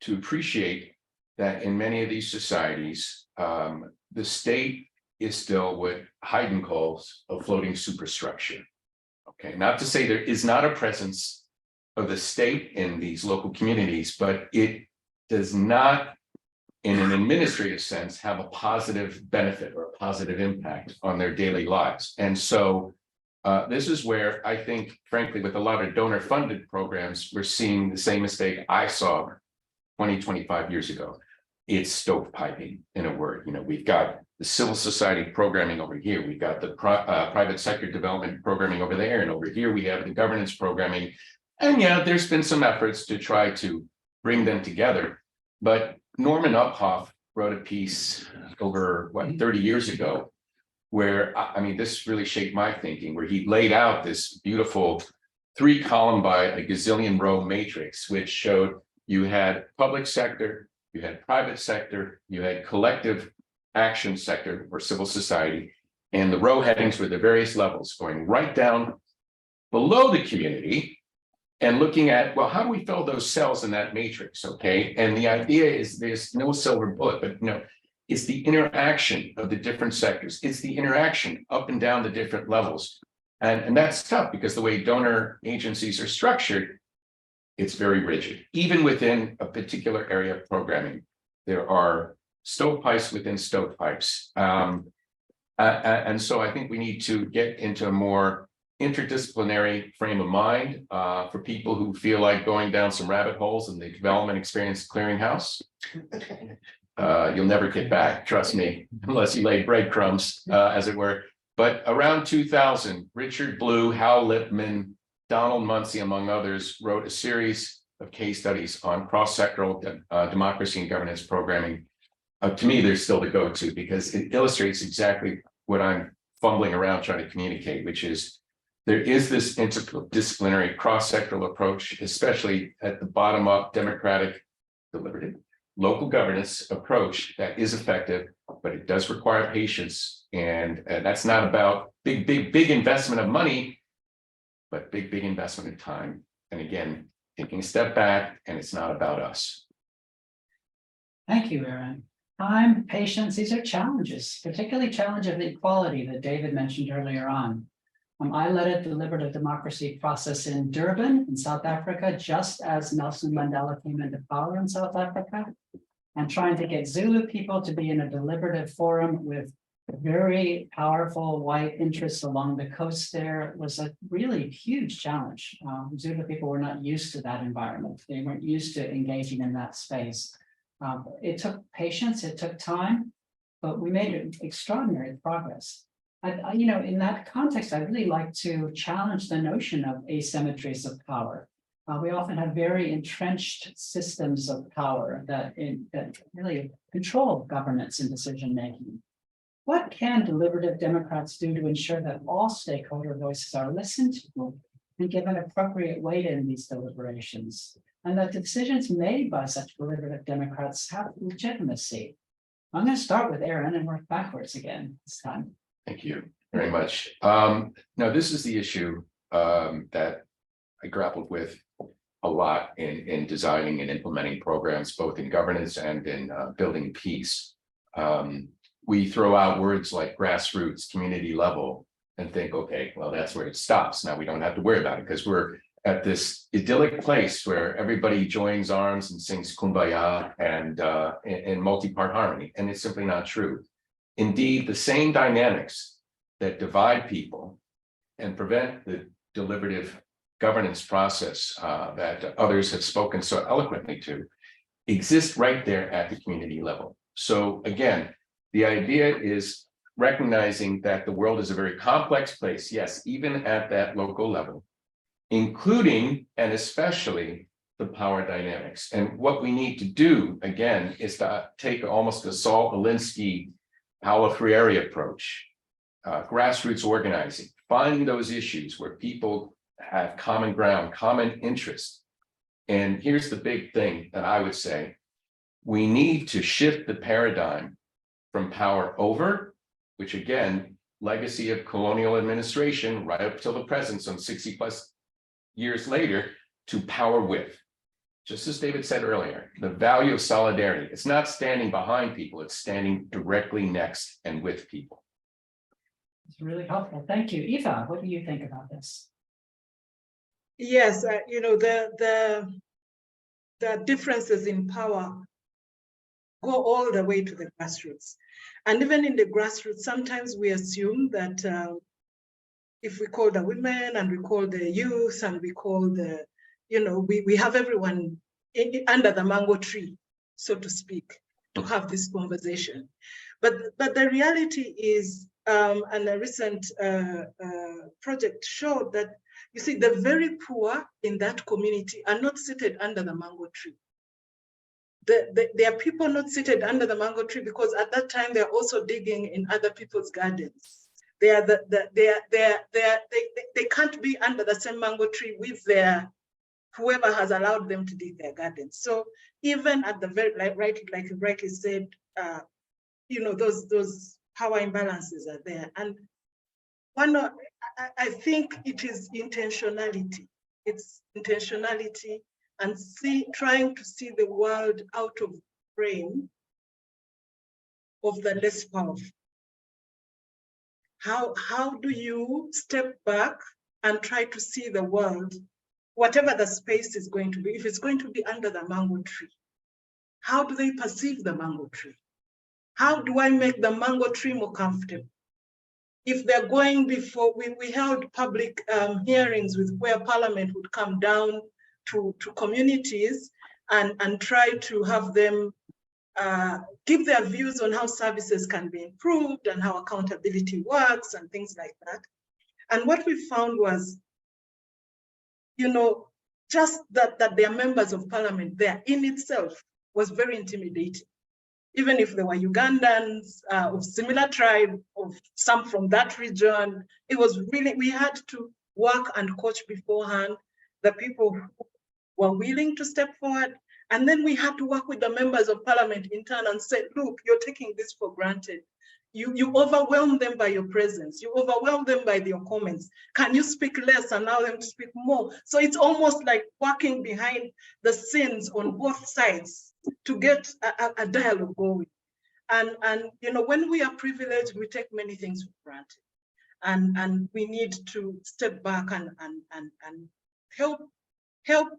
D: appreciate that in many of these societies, the state is still what Haydn calls a floating superstructure. Okay, not to say there is not a presence of the state in these local communities, but it does not in an administrative sense, have a positive benefit or a positive impact on their daily lives. And so this is where I think, frankly, with a lot of donor-funded programs, we're seeing the same mistake I saw 20, 25 years ago. It's stovepiping, in a word. You know, we've got the civil society programming over here. We've got the private sector development programming over there. And over here, we have the governance programming. And yeah, there's been some efforts to try to bring them together. But Norman Uphoff wrote a piece over, 30 years ago, where, I mean, this really shaped my thinking, where he laid out this beautiful 3-column by a gazillion row matrix, which showed you had public sector, you had private sector, you had collective action sector or civil society, and the row headings were the various levels going right down below the community and looking at, well, how do we fill those cells in that matrix, okay? And the idea is there's no silver bullet, but you know, it's the interaction of the different sectors. It's the interaction up and down the different levels. And that's tough because the way donor agencies are structured, it's very rigid. Even within a particular area of programming, there are stovepipes within stovepipes. And so I think we need to get into a more interdisciplinary frame of mind for people who feel like going down some rabbit holes in the development experience clearinghouse. You'll never get back, trust me, unless you lay breadcrumbs, as it were. But around 2000, Richard Blue, Hal Lipman, Donald Muncie, among others, wrote a series of case studies on cross-sectoral democracy and governance programming. To me, they're still the go-to because it illustrates exactly what I'm fumbling around trying to communicate, which is there is this interdisciplinary cross-sectoral approach, especially at the bottom-up democratic, deliberative, local governance approach that is effective, but it does require patience. And that's not about big investment of money, but big investment of time. And again, taking a step back, and it's not about us.
B: Thank you, Aaron. Time, patience, these are challenges, particularly challenge of equality that David mentioned earlier on. I led a deliberative democracy process in Durban in South Africa, just as Nelson Mandela came into power in South Africa, and trying to get Zulu people to be in a deliberative forum with very powerful white interests along the coast there was a really huge challenge. Zulu people were not used to that environment. They weren't used to engaging in that space. It took patience, it took time, but we made extraordinary progress. You know, in that context, I really like to challenge the notion of asymmetries of power. We often have very entrenched systems of power that really control governance and decision-making. What can deliberative Democrats do to ensure that all stakeholder voices are listened to and given appropriate weight in these deliberations, and that the decisions made by such deliberative Democrats have legitimacy? I'm going to start with Aaron and work backwards again this time.
D: Thank you very much. Now, this is the issue that I grappled with a lot in designing and implementing programs, both in governance and in building peace. We throw out words like grassroots, community level, and think, okay, well, that's where it stops. Now we don't have to worry about it because we're at this idyllic place where everybody joins arms and sings Kumbaya and in multi-part harmony. And it's simply not true. Indeed, the same dynamics that divide people and prevent the deliberative governance process that others have spoken so eloquently to exist right there at the community level. So again, the idea is recognizing that the world is a very complex place, yes, even at that local level, including and especially the power dynamics. And what we need to do, again, is to take almost a Saul Alinsky, Paulo Freire approach, grassroots organizing, finding those issues where people have common ground, common interest. And here's the big thing that I would say, we need to shift the paradigm from power over, which again, legacy of colonial administration right up till the present, some 60 plus years later, to power with. Just as David said earlier, the value of solidarity, it's not standing behind people, it's standing directly next and with people.
B: It's really helpful. Thank you. Eva, what do you think about this?
H: Yes, you know, the differences in power go all the way to the grassroots. And even in the grassroots, sometimes we assume that if we call the women and we call the youth and we call the, we have everyone under the mango tree, so to speak, to have this conversation. But the reality is, and a recent project showed that, you see, the very poor in that community are not seated under the mango tree. There are people not seated under the mango tree because at that time they're also digging in other people's gardens. They can't be under the same mango tree with whoever has allowed them to dig their gardens. So even at the very, like you rightly said, those power imbalances are there. And I think it is intentionality. It's intentionality and trying to see the world out of frame of the less powerful. How do you step back and try to see the world, whatever the space is going to be? If it's going to be under the mango tree, how do they perceive the mango tree? How do I make the mango tree more comfortable? If they're going before, we held public hearings where Parliament would come down to communities and try to have them give their views on how services can be improved and how accountability works and things like that. And what we found was, just that they are members of Parliament there in itself was very intimidating. Even if they were Ugandans of similar tribe, of some from that region, it was really, we had to work and coach beforehand the people who were willing to step forward. And then we had to work with the members of Parliament in turn and say, look, you're taking this for granted. You overwhelm them by your presence. You overwhelm them by your comments. Can you speak less, allow them to speak more? So it's almost like working behind the scenes on both sides to get a dialogue going. And when we are privileged, we take many things for granted. And we need to step back and help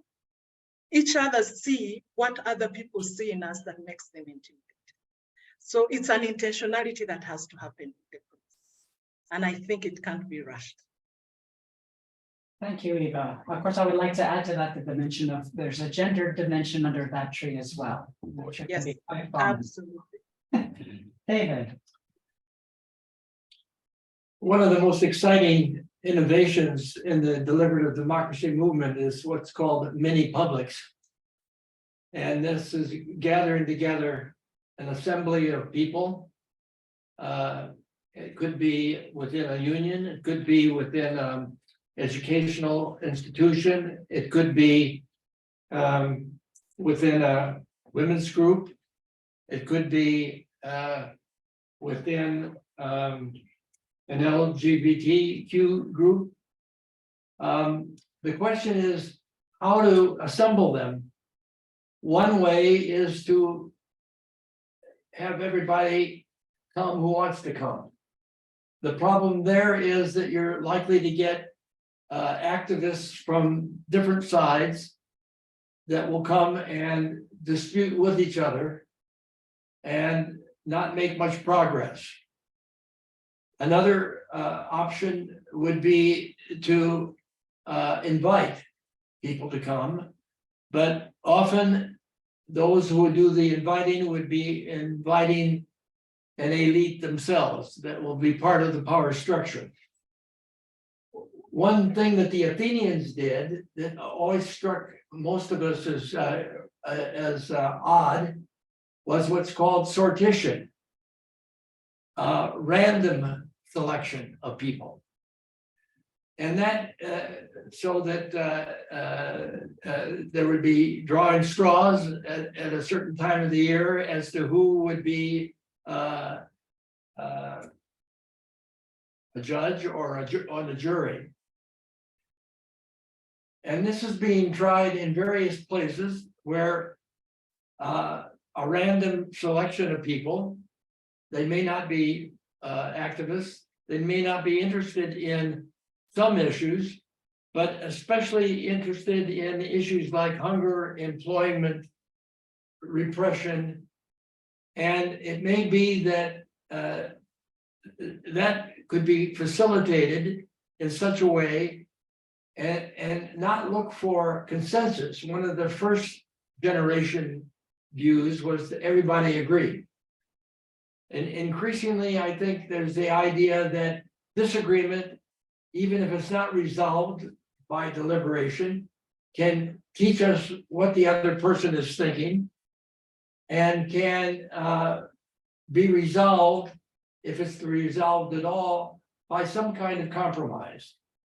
H: each other see what other people see in us that makes them intimidated. So it's an intentionality that has to happen. And I think it can't be rushed.
B: Thank you, Eva. Of course, I would like to add to that the dimension of, there's a gender dimension under that tree as well.
H: Yes, absolutely.
B: David.
G: One of the most exciting innovations in the deliberative democracy movement is what's called mini publics. And this is gathering together an assembly of people. It could be within a union, it could be within an educational institution, it could be within a women's group, it could be within an LGBTQ group. The question is how to assemble them. One way is to have everybody come who wants to come. The problem there is that you're likely to get activists from different sides that will come and dispute with each other and not make much progress. Another option would be to invite people to come, but often those who would do the inviting would be inviting an elite themselves that will be part of the power structure. One thing that the Athenians did that always struck most of us as odd was what's called sortition, random selection of people. And that so that there would be drawing straws at a certain time of the year as to who would be a judge or on a jury. And this is being tried in various places where a random selection of people, they may not be activists, they may not be interested in some issues, but especially interested in issues like hunger, employment, repression, And it may be that that could be facilitated in such a way and not look for consensus. One of the first generation views was that everybody agreed. And increasingly, I think there's the idea that disagreement, even if it's not resolved by deliberation, can teach us what the other person is thinking and can be resolved, if it's resolved at all, by some kind of compromise,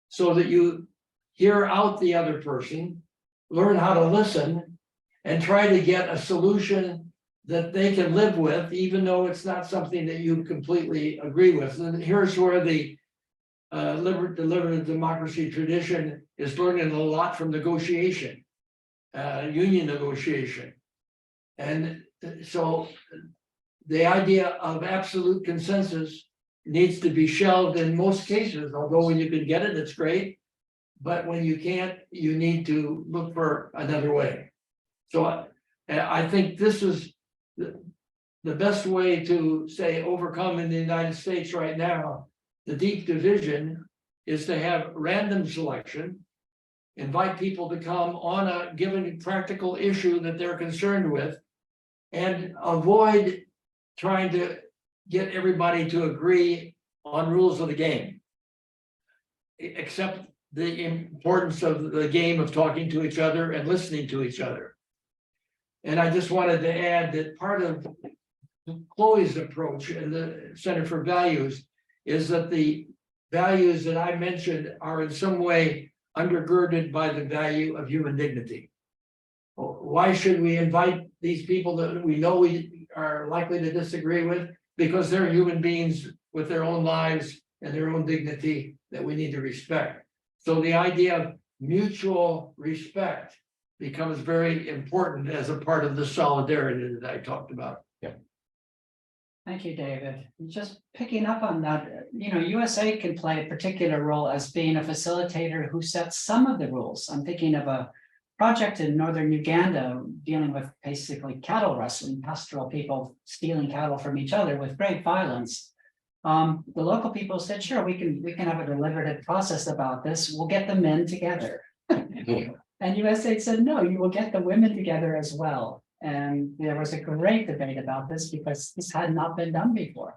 G: so that you hear out the other person, learn how to listen, and try to get a solution that they can live with, even though it's not something that you completely agree with. And here's where the deliberative democracy tradition is learning a lot from negotiation, union negotiation. And so the idea of absolute consensus needs to be shelved in most cases, although when you can get it, it's great. But when you can't, you need to look for another way. So I think this is the best way to say overcome in the United States right now. The deep division is to have random selection, invite people to come on a given practical issue that they're concerned with, and avoid trying to get everybody to agree on rules of the game. Accept the importance of the game of talking to each other and listening to each other. And I just wanted to add that part of Chloe's approach in the Center for Values is that the values that I mentioned are in some way undergirded by the value of human dignity. Why should we invite these people that we know we are likely to disagree with? Because they're human beings with their own lives and their own dignity that we need to respect. So the idea of mutual respect becomes very important as a part of the solidarity that I talked about.
B: Thank you, David. Just picking up on that, USA can play a particular role as being a facilitator who sets some of the rules. I'm thinking of a project in northern Uganda dealing with basically cattle rustling, pastoral people stealing cattle from each other with great violence. The local people said, sure, we can have a deliberative process about this. We'll get the men together. And USA said, no, you will get the women together as well. And there was a great debate about this because this had not been done before.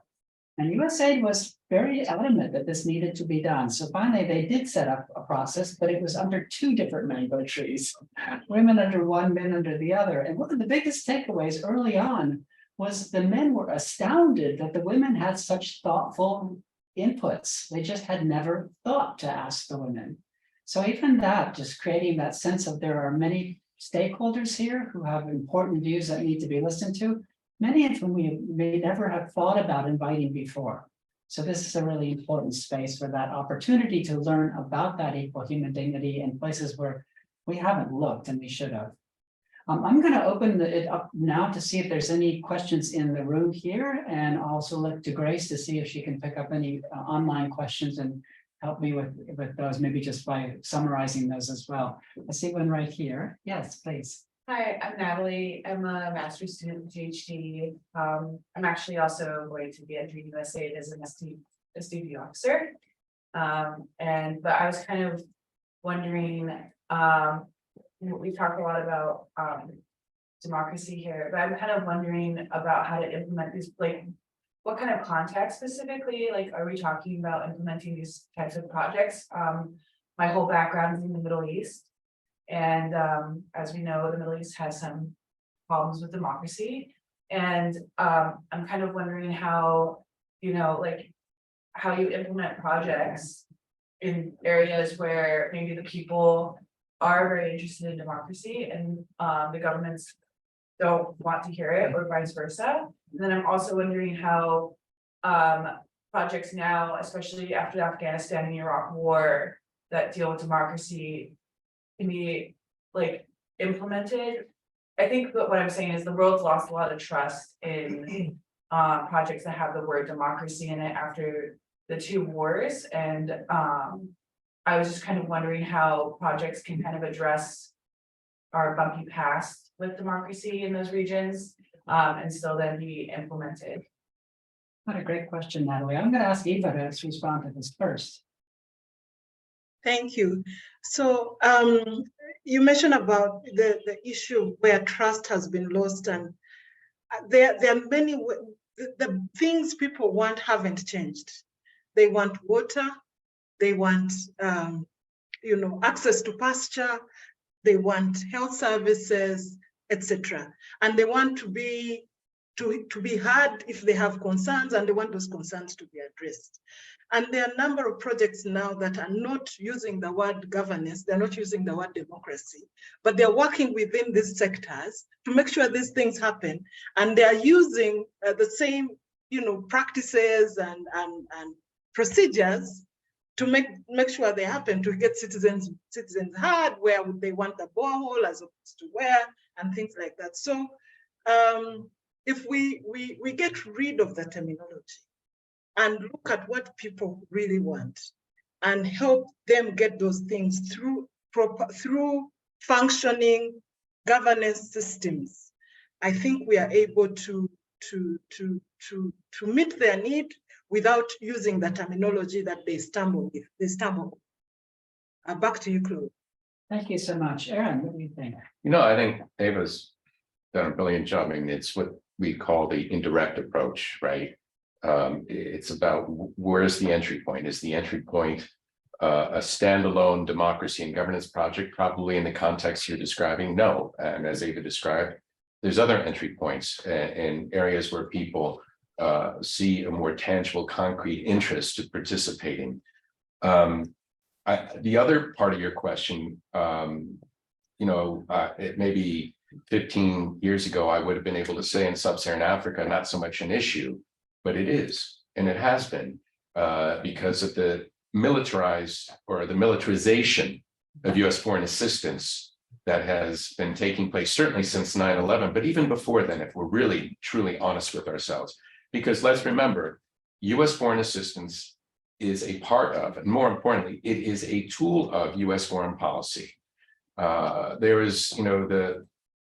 B: And USAID was very adamant that this needed to be done. So finally, they did set up a process, but it was under two different mango trees, women under one, men under the other. And one of the biggest takeaways early on was the men were astounded that the women had such thoughtful inputs. They just had never thought to ask the women. So even that, just creating that sense of there are many stakeholders here who have important views that need to be listened to, many of whom we may never have thought about inviting before. So this is a really important space for that opportunity to learn about that equal human dignity in places where we haven't looked and we should have. I'm going to open it up now to see if there's any questions in the room here, and also look to Grace to see if she can pick up any online questions and help me with those, maybe just by summarizing those as well. I see one right here. Yes, please.
I: Hi, I'm Natalie. I'm a master's student, PhD. I'm actually also going to be entering USAID as an SDV officer. But I was kind of wondering, we talk a lot about democracy here, but I'm kind of wondering about how to implement these, like, what kind of context specifically, like, are we talking about implementing these types of projects? My whole background is in the Middle East. And as we know, the Middle East has some problems with democracy. And I'm kind of wondering how, how you implement projects in areas where maybe the people are very interested in democracy and the governments don't want to hear it, or vice versa. And then I'm also wondering how projects now, especially after the Afghanistan and Iraq war, that deal with democracy can be like implemented. I think that what I'm saying is the world's lost a lot of trust in projects that have the word democracy in it after the two wars. And I was just kind of wondering how projects can kind of address our bumpy past with democracy in those regions. and still then be implemented.
B: What a great question, Natalie. I'm going to ask Eva to respond to this first.
H: Thank you. So you mentioned about the issue where trust has been lost, and there are many, the things people want haven't changed. They want water, they want access to pasture, they want health services, etc. And they want to be heard if they have concerns, and they want those concerns to be addressed. And there are a number of projects now that are not using the word governance, they're not using the word democracy, but they're working within these sectors to make sure these things happen. And they're using the same practices and procedures to make sure they happen, to get citizens heard, where would they want the borehole as opposed to where, and things like that. So if we get rid of the terminology and look at what people really want and help them get those things through functioning governance systems, I think we are able to meet their need without using the terminology that they stumble with. Back to you, Claude.
B: Thank you so much. Aaron, what do you think?
D: I think Ava's done a brilliant job. I mean, it's what we call the indirect approach, right? It's about where's the entry point? Is the entry point a standalone democracy and governance project? Probably in the context you're describing, no. And as Ava described, there's other entry points in areas where people see a more tangible, concrete interest in participating. The other part of your question, it may be 15 years ago, I would have been able to say in sub-Saharan Africa, not so much an issue, but it is, and it has been because of the militarized or the militarization of US foreign assistance that has been taking place, certainly since 9/11, but even before then, if we're really, truly honest with ourselves. Because let's remember, US foreign assistance is a part of, and more importantly, it is a tool of US foreign policy. There is,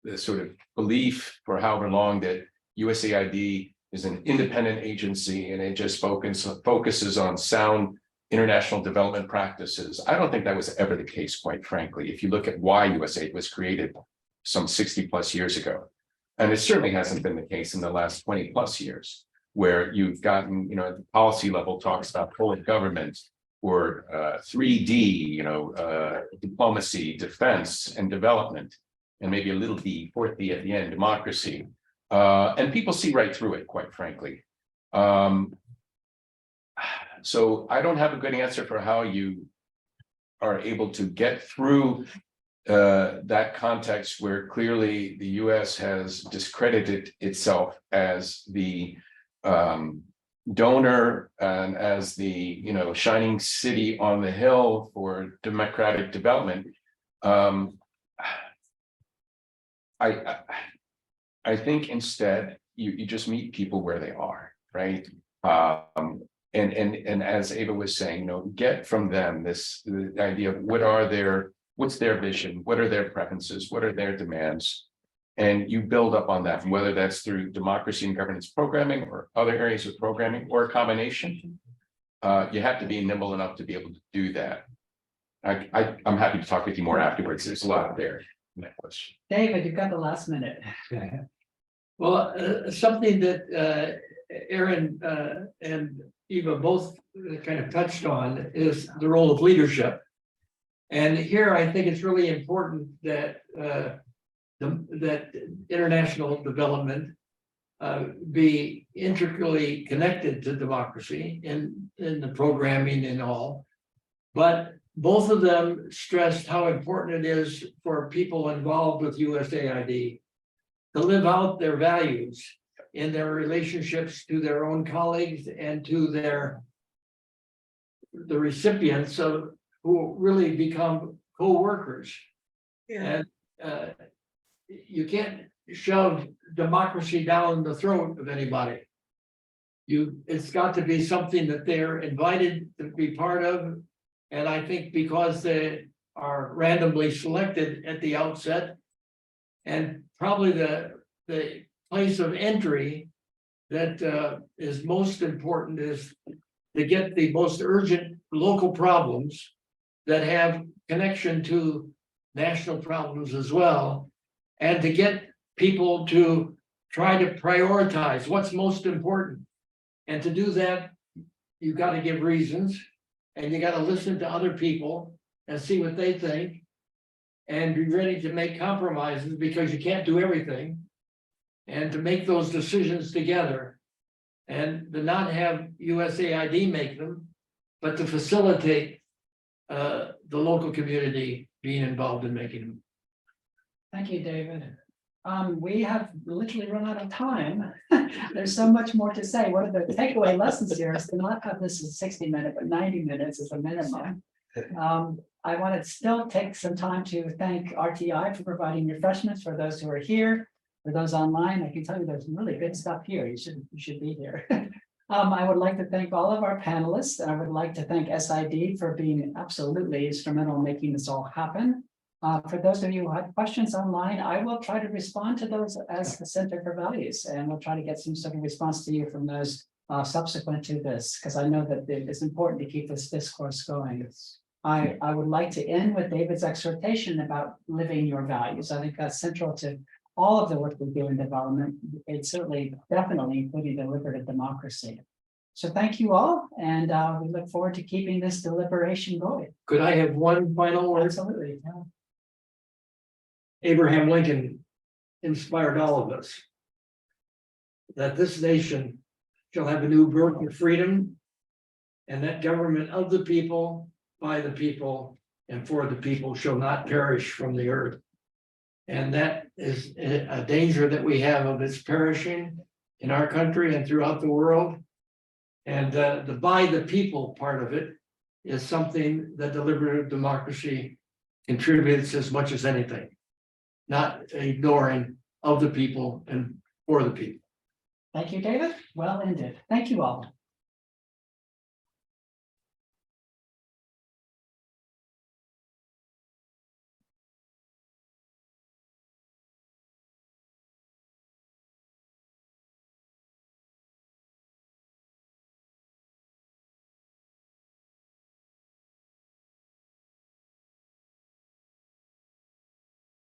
D: the sort of belief for however long that USAID is an independent agency and it just focuses on sound international development practices. I don't think that was ever the case, quite frankly, if you look at why USAID was created some 60 plus years ago. And it certainly hasn't been the case in the last 20 plus years, where you've gotten, at the policy level talks about full government or 3D, diplomacy, defense, and development, and maybe a little D, fourth D at the end, democracy. And people see right through it, quite frankly. So I don't have a good answer for how you are able to get through that context where clearly the US has discredited itself as the donor and as the shining city on the hill for democratic development. I think instead you just meet people where they are, right? And as Ava was saying, get from them the idea of what's their vision, what are their preferences, what are their demands, and you build up on that, whether that's through democracy and governance programming or other areas of programming or a combination. You have to be nimble enough to be able to do that. I'm happy to talk with you more afterwards. There's a lot there in that question.
B: David, you've got the last minute.
G: Well, something that Aaron and Eva both kind of touched on is the role of leadership. And here I think it's really important that that international development be integrally connected to democracy in the programming and all. But both of them stressed how important it is for people involved with USAID to live out their values in their relationships to their own colleagues and to the recipients of who really become co-workers.
H: Yeah.
G: And you can't shove democracy down the throat of anybody. It's got to be something that they're invited to be part of. And I think because they are randomly selected at the outset, and probably the place of entry that is most important is to get the most urgent local problems that have connection to national problems as well, and to get people to try to prioritize what's most important. And to do that, you've got to give reasons, and you got to listen to other people and see what they think, and be ready to make compromises because you can't do everything, and to make those decisions together, and to not have USAID make them, but to facilitate the local community being involved in making them.
B: Thank you, David. We have literally run out of time. There's so much more to say. One of the takeaway lessons here is to not have this as 60-minute, but 90 minutes is a minimum. I want to still take some time to thank RTI for providing refreshments for those who are here. For those online, I can tell you there's really good stuff here. You should be here. I would like to thank all of our panelists, and I would like to thank SID for being absolutely instrumental in making this all happen. For those of you who had questions online, I will try to respond to those as the Center for Values, and we'll try to get some sort of response to you from those subsequent to this, because I know that it's important to keep this discourse going. I would like to end with David's exhortation about living your values. I think that's central to all of the work we do in development. It's certainly, definitely including deliberative democracy. So thank you all, and we look forward to keeping this deliberation going.
G: Could I have one final word?
B: Absolutely. Yeah.
G: Abraham Lincoln inspired all of us that this nation shall have a new birth of freedom, and that government of the people, by the people, and for the people shall not perish from the earth. And that is a danger that we have of its perishing in our country and throughout the world. And the by the people part of it is something that deliberative democracy contributes as much as anything, not ignoring of the people and for the people.
B: Thank you, David. Well ended. Thank you all.